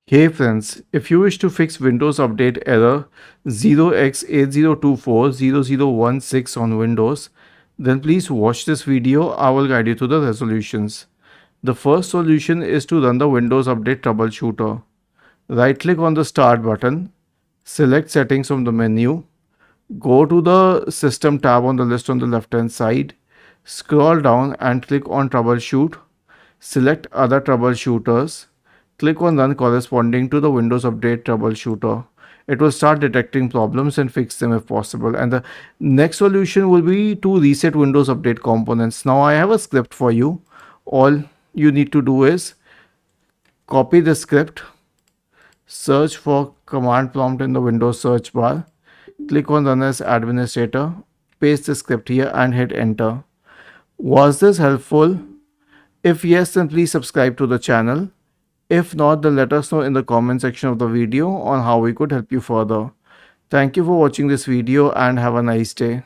Hey friends, if you wish to fix Windows Update error 0x80240016 on Windows, then please watch this video. I will guide you to the resolutions. The first solution is to run the Windows Update troubleshooter. Right click on the Start button, select Settings from the menu, go to the System tab on the list on the left hand side, scroll down and click on Troubleshoot. Select Other Troubleshooters. Click on Run corresponding to the Windows Update Troubleshooter. It will start detecting problems and fix them if possible. And the next solution will be to reset Windows Update components. Now I have a script for you. All you need to do is copy the script, search for command prompt in the Windows search bar, click on Run as Administrator, paste the script here and hit enter. Was this helpful? If yes, then please subscribe to the channel. If not, then let us know in the comment section of the video on how we could help you further. Thank you for watching this video and have a nice day.